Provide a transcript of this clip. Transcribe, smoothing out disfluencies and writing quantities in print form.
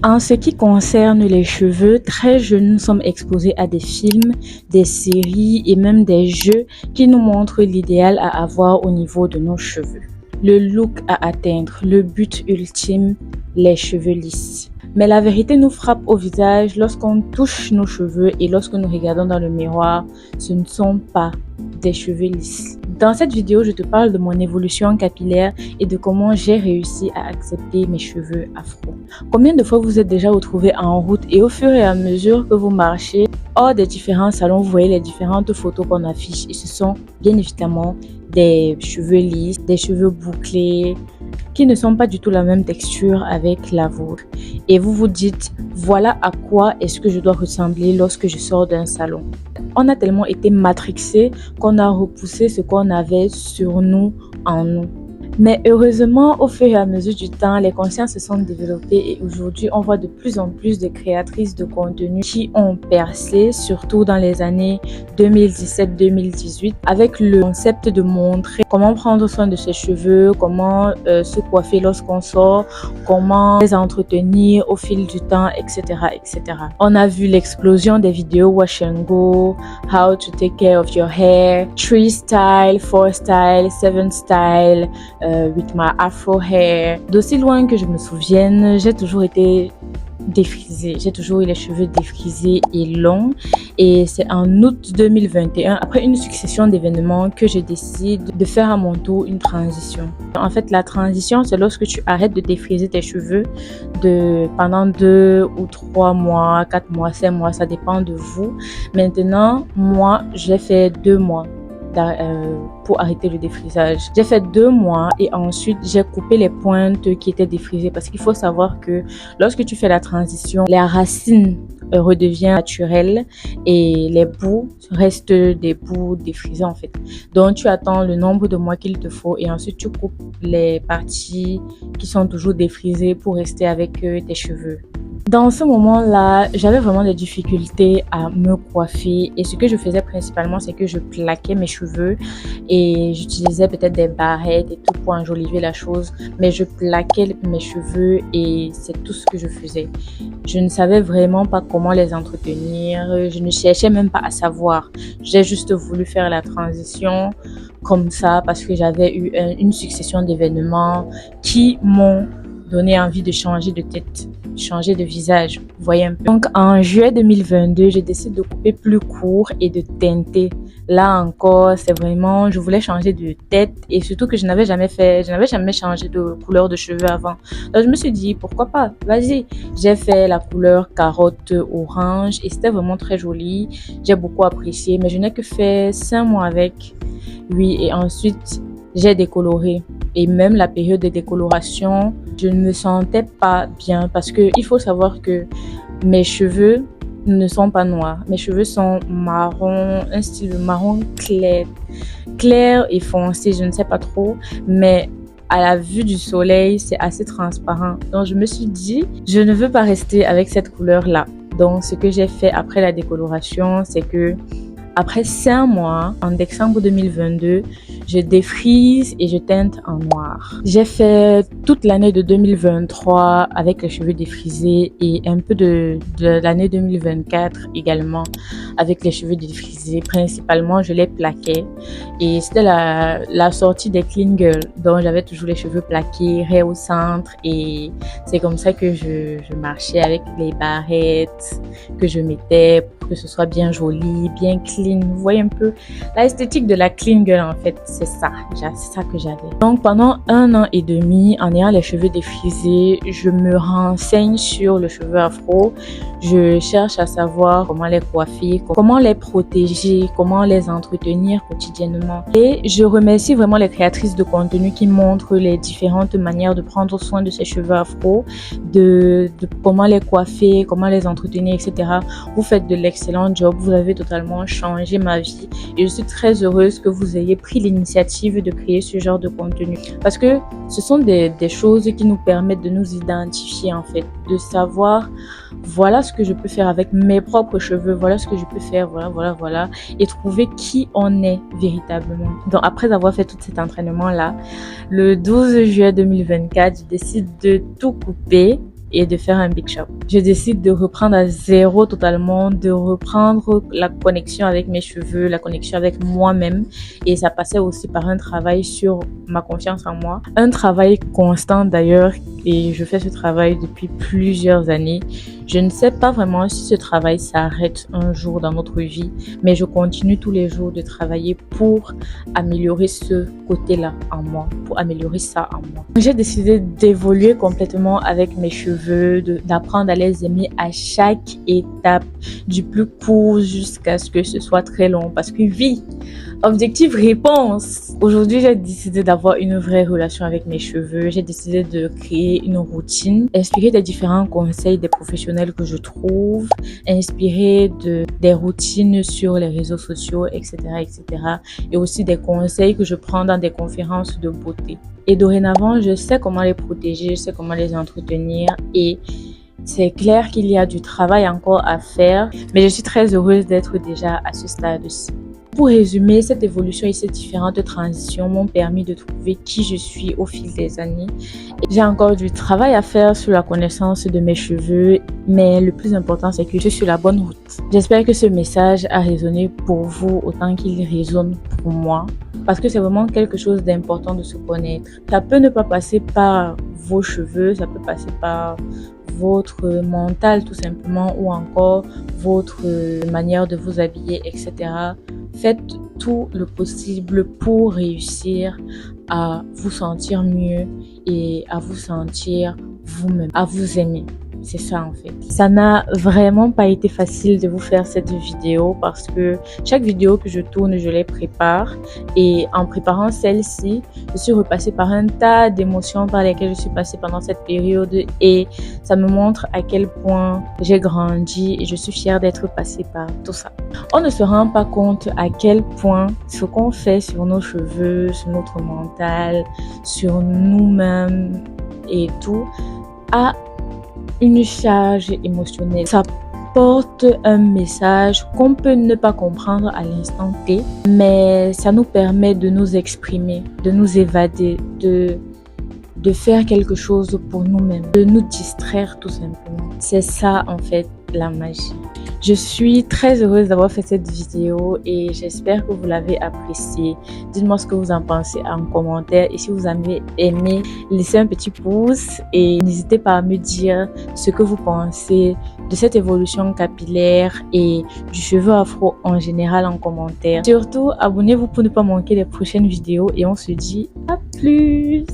En ce qui concerne les cheveux, très jeunes, nous sommes exposés à des films, des séries et même des jeux qui nous montrent l'idéal à avoir au niveau de nos cheveux. Le look à atteindre, le but ultime, les cheveux lisses. Mais la vérité nous frappe au visage lorsqu'on touche nos cheveux et lorsque nous regardons dans le miroir, ce ne sont pas des cheveux lisses. Dans cette vidéo, je te parle de mon évolution capillaire et de comment j'ai réussi à accepter mes cheveux afro. Combien de fois vous êtes déjà retrouvés en route et au fur et à mesure que vous marchez hors des différents salons, vous voyez les différentes photos qu'on affiche et ce sont bien évidemment des cheveux lisses, des cheveux bouclés qui ne sont pas du tout la même texture avec la vôtre. Et vous vous dites, voilà à quoi est-ce que je dois ressembler lorsque je sors d'un salon. On a tellement été matrixés qu'on a repoussé ce qu'on avait sur nous en nous. Mais heureusement, au fur et à mesure du temps, les consciences se sont développées et aujourd'hui, on voit de plus en plus de créatrices de contenu qui ont percé, surtout dans les années 2017-2018, avec le concept de montrer comment prendre soin de ses cheveux, comment se coiffer lorsqu'on sort, comment les entretenir au fil du temps, etc., etc. On a vu l'explosion des vidéos Wash and Go, How to take care of your hair, 3 style, 4 style, 7 style, with my afro hair. D'aussi loin que je me souvienne, j'ai toujours été défrisée. J'ai toujours eu les cheveux défrisés et longs. Et c'est en août 2021, après une succession d'événements, que je décide de faire à mon tour une transition. En fait, la transition, c'est lorsque tu arrêtes de défriser tes cheveux pendant 2 ou 3 mois, 4 mois, 5 mois, ça dépend de vous. Maintenant, moi, j'ai fait 2 mois. Pour arrêter le défrisage. J'ai fait 2 mois et ensuite j'ai coupé les pointes qui étaient défrisées parce qu'il faut savoir que lorsque tu fais la transition, les racines redeviennent naturelles et les bouts restent des bouts défrisés en fait. Donc tu attends le nombre de mois qu'il te faut et ensuite tu coupes les parties qui sont toujours défrisées pour rester avec tes cheveux. Dans ce moment-là, j'avais vraiment des difficultés à me coiffer et ce que je faisais principalement, c'est que je plaquais mes cheveux et j'utilisais peut-être des barrettes et tout pour enjoliver la chose, mais je plaquais mes cheveux et c'est tout ce que je faisais. Je ne savais vraiment pas comment les entretenir, je ne cherchais même pas à savoir. J'ai juste voulu faire la transition comme ça parce que j'avais eu une succession d'événements qui m'ont donné envie de changer de tête, changer de visage, vous voyez un peu. Donc en juillet 2022, je décide de couper plus court et de teinter. Là encore, c'est vraiment, je voulais changer de tête et surtout que je n'avais jamais changé de couleur de cheveux avant. Donc je me suis dit, pourquoi pas, vas-y. J'ai fait la couleur carotte orange et c'était vraiment très joli. J'ai beaucoup apprécié, mais je n'ai que fait 5 mois avec. Oui, et ensuite, j'ai décoloré. Et même la période de décoloration, je ne me sentais pas bien parce que il faut savoir que mes cheveux ne sont pas noirs. Mes cheveux sont marron, un style marron clair et foncé, je ne sais pas trop, mais à la vue du soleil, c'est assez transparent. Donc je me suis dit, je ne veux pas rester avec cette couleur-là. Donc ce que j'ai fait après la décoloration, c'est que après 5 mois, en décembre 2022, je défrise et je teinte en noir. J'ai fait toute l'année de 2023 avec les cheveux défrisés et un peu de l'année 2024 également avec les cheveux défrisés. Principalement, je les plaquais et c'était la sortie des Clean Girls. Donc, j'avais toujours les cheveux plaqués, raies au centre et c'est comme ça que je marchais avec les barrettes que je mettais pour que ce soit bien joli, bien clean. Vous voyez un peu l'esthétique de la Clean Girl en fait. C'est ça que j'avais. Donc pendant 1 an et demi, en ayant les cheveux défrisés, je me renseigne sur le cheveu afro. Je cherche à savoir comment les coiffer, comment les protéger, comment les entretenir quotidiennement. Et je remercie vraiment les créatrices de contenu qui montrent les différentes manières de prendre soin de ces cheveux afro, de comment les coiffer, comment les entretenir, etc. Vous faites de l'excellent job. Vous avez totalement changé ma vie et je suis très heureuse que vous ayez pris l'initiative de créer ce genre de contenu parce que ce sont des choses qui nous permettent de nous identifier en fait, de savoir voilà ce que je peux faire avec mes propres cheveux, voilà ce que je peux faire, voilà et trouver qui on est véritablement. Donc après avoir fait tout cet entraînement là, le 12 juillet 2024, je décide de tout couper et de faire un big shop. Je décide de reprendre à zéro totalement, de reprendre la connexion avec mes cheveux, la connexion avec moi-même. Et ça passait aussi par un travail sur ma confiance en moi. Un travail constant d'ailleurs, et je fais ce travail depuis plusieurs années. Je ne sais pas vraiment si ce travail s'arrête un jour dans notre vie, mais je continue tous les jours de travailler pour améliorer ce côté-là en moi, pour améliorer ça en moi. J'ai décidé d'évoluer complètement avec mes cheveux, d'apprendre à les aimer à chaque étape, du plus court jusqu'à ce que ce soit très long. Parce que oui, objectif réponse. Aujourd'hui, j'ai décidé d'avoir une vraie relation avec mes cheveux. J'ai décidé de créer une routine, inspirée des différents conseils des professionnels que je trouve, inspirée des routines sur les réseaux sociaux, etc., etc. Et aussi des conseils que je prends dans des conférences de beauté. Et dorénavant, je sais comment les protéger, je sais comment les entretenir et c'est clair qu'il y a du travail encore à faire, mais je suis très heureuse d'être déjà à ce stade-ci. Pour résumer, cette évolution et ces différentes transitions m'ont permis de trouver qui je suis au fil des années. J'ai encore du travail à faire sur la connaissance de mes cheveux, mais le plus important, c'est que je suis sur la bonne route. J'espère que ce message a résonné pour vous autant qu'il résonne pour moi, parce que c'est vraiment quelque chose d'important de se connaître. Ça peut ne pas passer par vos cheveux, ça peut passer par votre mental tout simplement, ou encore votre manière de vous habiller, etc. Faites tout le possible pour réussir à vous sentir mieux et à vous sentir vous-même, à vous aimer. C'est ça en fait. Ça n'a vraiment pas été facile de vous faire cette vidéo parce que chaque vidéo que je tourne, je les prépare. Et en préparant celle-ci, je suis repassée par un tas d'émotions par lesquelles je suis passée pendant cette période. Et ça me montre à quel point j'ai grandi et je suis fière d'être passée par tout ça. On ne se rend pas compte à quel point ce qu'on fait sur nos cheveux, sur notre mental, sur nous-mêmes et tout, a une charge émotionnelle. Ça porte un message qu'on peut ne pas comprendre à l'instant T, mais ça nous permet de nous exprimer, de nous évader, de faire quelque chose pour nous-mêmes, de nous distraire tout simplement. C'est ça en fait la magie. Je suis très heureuse d'avoir fait cette vidéo et j'espère que vous l'avez appréciée. Dites-moi ce que vous en pensez en commentaire et si vous avez aimé, laissez un petit pouce et n'hésitez pas à me dire ce que vous pensez de cette évolution capillaire et du cheveu afro en général en commentaire. Surtout, abonnez-vous pour ne pas manquer les prochaines vidéos et on se dit à plus!